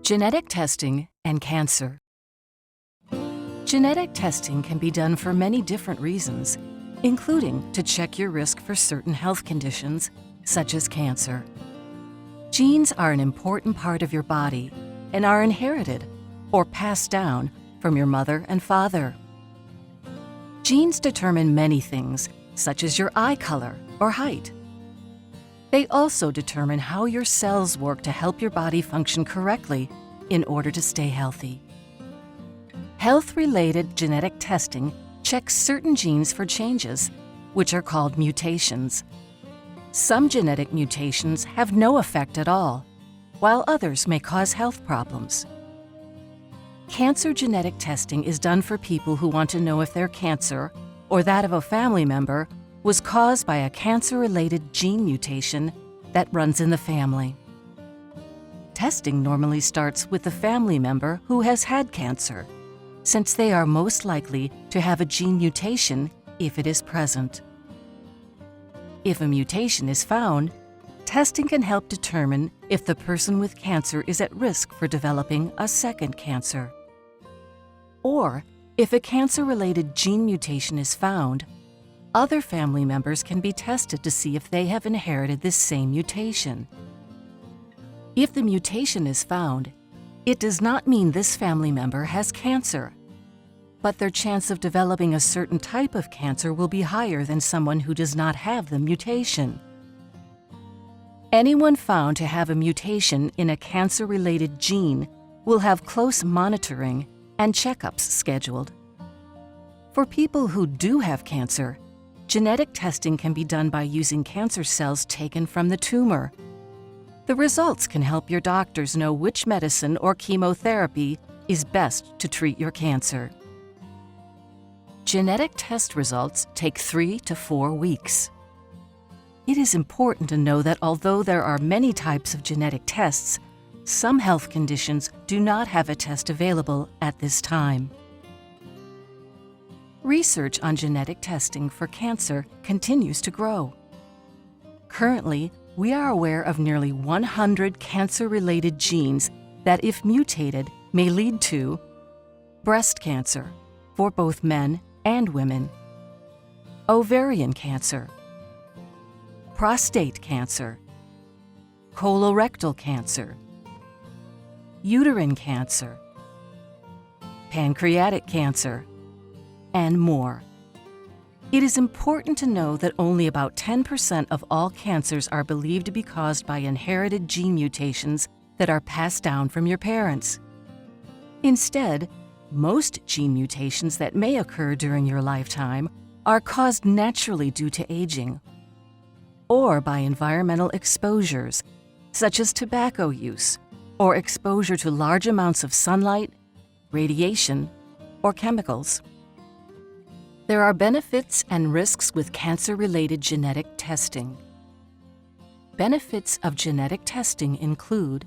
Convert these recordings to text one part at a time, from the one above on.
Genetic testing and cancer. Genetic testing can be done for many different reasons, including to check your risk for certain health conditions, such as cancer. Genes are an important part of your body and are inherited or passed down from your mother and father. Genes determine many things, such as your eye color or height. They also determine how your cells work to help your body function correctly in order to stay healthy. Health-related genetic testing checks certain genes for changes, which are called mutations. Some genetic mutations have no effect at all, while others may cause health problems. Cancer genetic testing is done for people who want to know if their cancer, or that of a family member, was caused by a cancer-related gene mutation that runs in the family. Testing normally starts with the family member who has had cancer, since they are most likely to have a gene mutation if it is present. If a mutation is found, testing can help determine if the person with cancer is at risk for developing a second cancer. Or, if a cancer-related gene mutation is found, other family members can be tested to see if they have inherited this same mutation. If the mutation is found, it does not mean this family member has cancer, but their chance of developing a certain type of cancer will be higher than someone who does not have the mutation. Anyone found to have a mutation in a cancer-related gene will have close monitoring and checkups scheduled. For people who do have cancer, genetic testing can be done by using cancer cells taken from the tumor. The results can help your doctors know which medicine or chemotherapy is best to treat your cancer. Genetic test results take 3 to 4 weeks. It is important to know that although there are many types of genetic tests, some health conditions do not have a test available at this time. Research on genetic testing for cancer continues to grow. Currently, we are aware of nearly 100 cancer-related genes that, if mutated, may lead to breast cancer for both men and women, ovarian cancer, prostate cancer, colorectal cancer, uterine cancer, pancreatic cancer, and more. It is important to know that only about 10% of all cancers are believed to be caused by inherited gene mutations that are passed down from your parents. Instead, most gene mutations that may occur during your lifetime are caused naturally due to aging or by environmental exposures, such as tobacco use or exposure to large amounts of sunlight, radiation, or chemicals. There are benefits and risks with cancer-related genetic testing. Benefits of genetic testing include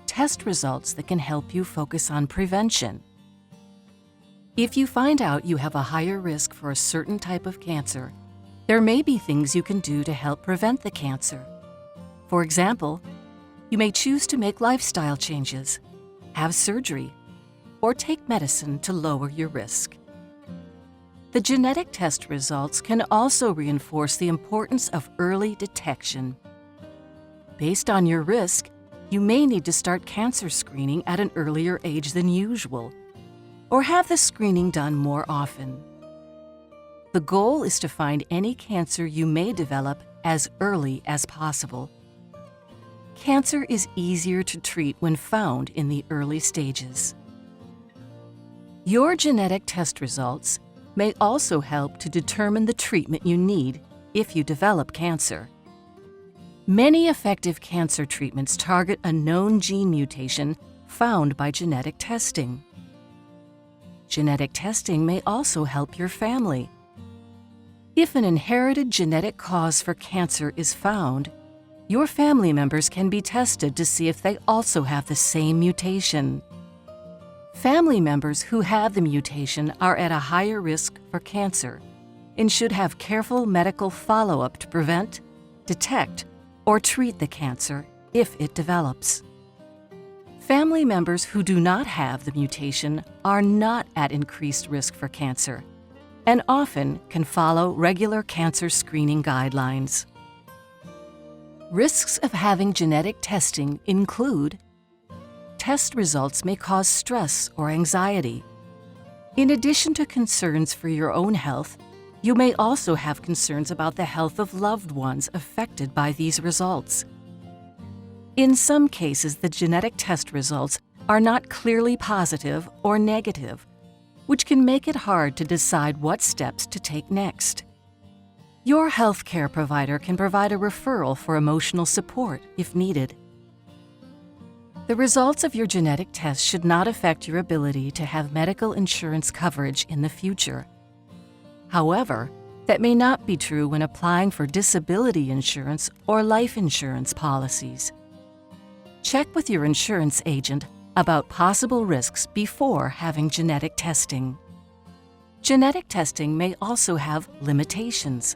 test results that can help you focus on prevention. If you find out you have a higher risk for a certain type of cancer, there may be things you can do to help prevent the cancer. For example, you may choose to make lifestyle changes, have surgery, or take medicine to lower your risk. The genetic test results can also reinforce the importance of early detection. Based on your risk, you may need to start cancer screening at an earlier age than usual, or have the screening done more often. The goal is to find any cancer you may develop as early as possible. Cancer is easier to treat when found in the early stages. Your genetic test results may also help to determine the treatment you need if you develop cancer. Many effective cancer treatments target a known gene mutation found by genetic testing. Genetic testing may also help your family. If an inherited genetic cause for cancer is found, your family members can be tested to see if they also have the same mutation. Family members who have the mutation are at a higher risk for cancer and should have careful medical follow-up to prevent, detect, or treat the cancer if it develops. Family members who do not have the mutation are not at increased risk for cancer and often can follow regular cancer screening guidelines. Risks of having genetic testing include: test results may cause stress or anxiety. In addition to concerns for your own health, you may also have concerns about the health of loved ones affected by these results. In some cases, the genetic test results are not clearly positive or negative, which can make it hard to decide what steps to take next. Your healthcare provider can provide a referral for emotional support if needed. The results of your genetic test should not affect your ability to have medical insurance coverage in the future. However, that may not be true when applying for disability insurance or life insurance policies. Check with your insurance agent about possible risks before having genetic testing. Genetic testing may also have limitations.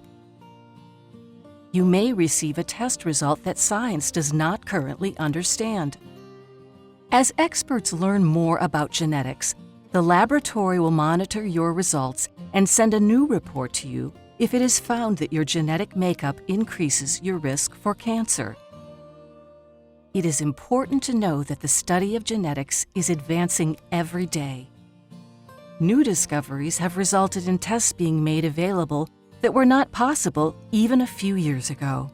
You may receive a test result that science does not currently understand. As experts learn more about genetics, the laboratory will monitor your results and send a new report to you if it is found that your genetic makeup increases your risk for cancer. It is important to know that the study of genetics is advancing every day. New discoveries have resulted in tests being made available that were not possible even a few years ago.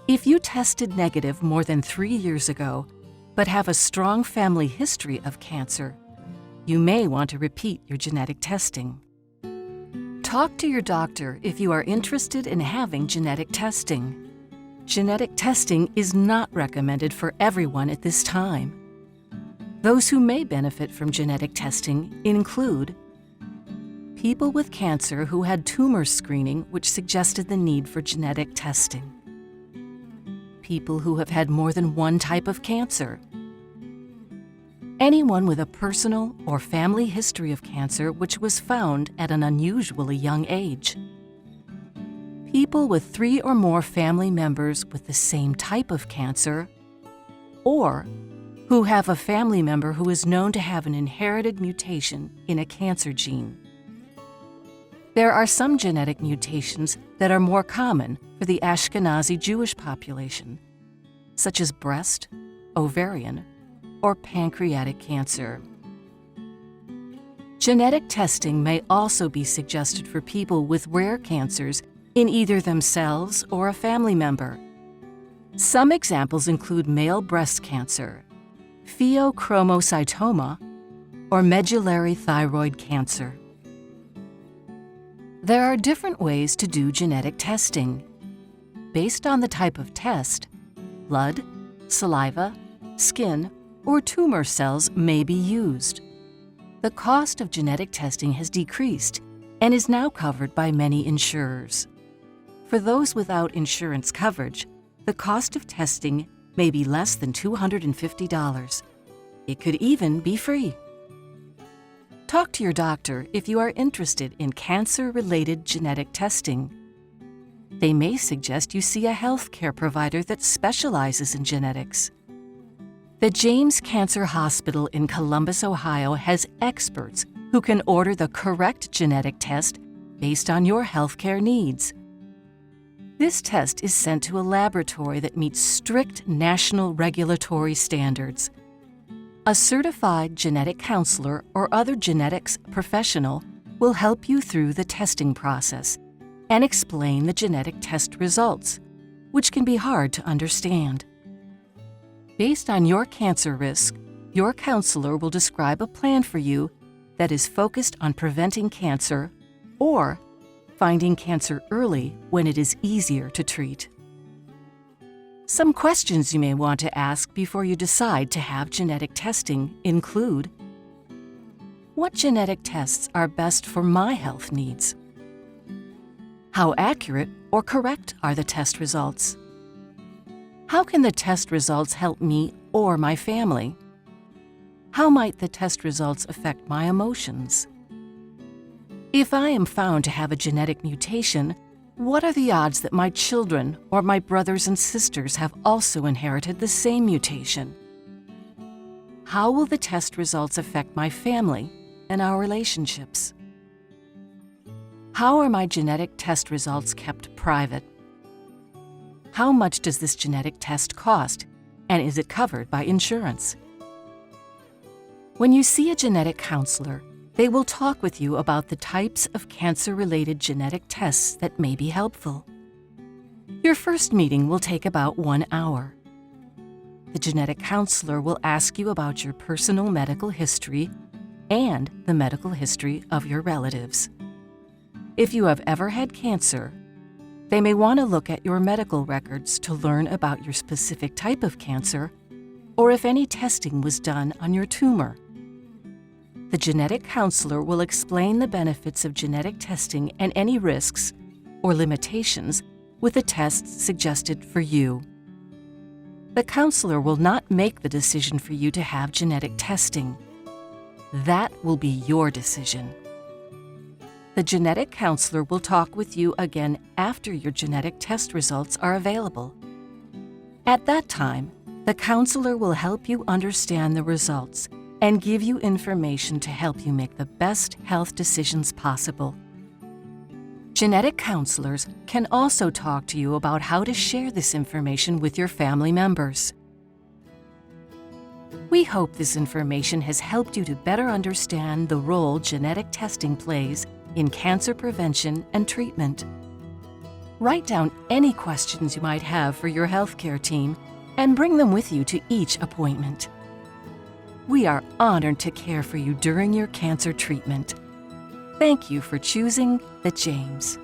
If you tested negative more than 3 years ago, but have a strong family history of cancer, you may want to repeat your genetic testing. Talk to your doctor if you are interested in having genetic testing. Genetic testing is not recommended for everyone at this time. Those who may benefit from genetic testing include people with cancer who had tumor screening which suggested the need for genetic testing, people who have had more than one type of cancer, anyone with a personal or family history of cancer which was found at an unusually young age, people with 3 or more family members with the same type of cancer, or who have a family member who is known to have an inherited mutation in a cancer gene. There are some genetic mutations that are more common for the Ashkenazi Jewish population, such as breast, ovarian, or pancreatic cancer. Genetic testing may also be suggested for people with rare cancers in either themselves or a family member. Some examples include male breast cancer, pheochromocytoma, or medullary thyroid cancer. There are different ways to do genetic testing. Based on the type of test, blood, saliva, skin, or tumor cells may be used. The cost of genetic testing has decreased and is now covered by many insurers. For those without insurance coverage, the cost of testing may be less than $250. It could even be free. Talk to your doctor if you are interested in cancer-related genetic testing. They may suggest you see a healthcare provider that specializes in genetics. The James Cancer Hospital in Columbus, Ohio has experts who can order the correct genetic test based on your healthcare needs. This test is sent to a laboratory that meets strict national regulatory standards. A certified genetic counselor or other genetics professional will help you through the testing process and explain the genetic test results, which can be hard to understand. Based on your cancer risk, your counselor will describe a plan for you that is focused on preventing cancer or finding cancer early when it is easier to treat. Some questions you may want to ask before you decide to have genetic testing include: what genetic tests are best for my health needs? How accurate or correct are the test results? How can the test results help me or my family? How might the test results affect my emotions? If I am found to have a genetic mutation, what are the odds that my children or my brothers and sisters have also inherited the same mutation? how will the test results affect my family and our relationships? How are my genetic test results kept private? How much does this genetic test cost, and is it covered by insurance? When you see a genetic counselor, they will talk with you about the types of cancer-related genetic tests that may be helpful. Your first meeting will take about 1 hour. The genetic counselor will ask you about your personal medical history and the medical history of your relatives. If you have ever had cancer, they may want to look at your medical records to learn about your specific type of cancer or if any testing was done on your tumor. The genetic counselor will explain the benefits of genetic testing and any risks or limitations with the tests suggested for you. The counselor will not make the decision for you to have genetic testing. That will be your decision. The genetic counselor will talk with you again after your genetic test results are available. At that time, the counselor will help you understand the results and give you information to help you make the best health decisions possible. Genetic counselors can also talk to you about how to share this information with your family members. We hope this information has helped you to better understand the role genetic testing plays in cancer prevention and treatment. Write down any questions you might have for your healthcare team and bring them with you to each appointment. We are honored to care for you during your cancer treatment. Thank you for choosing the James.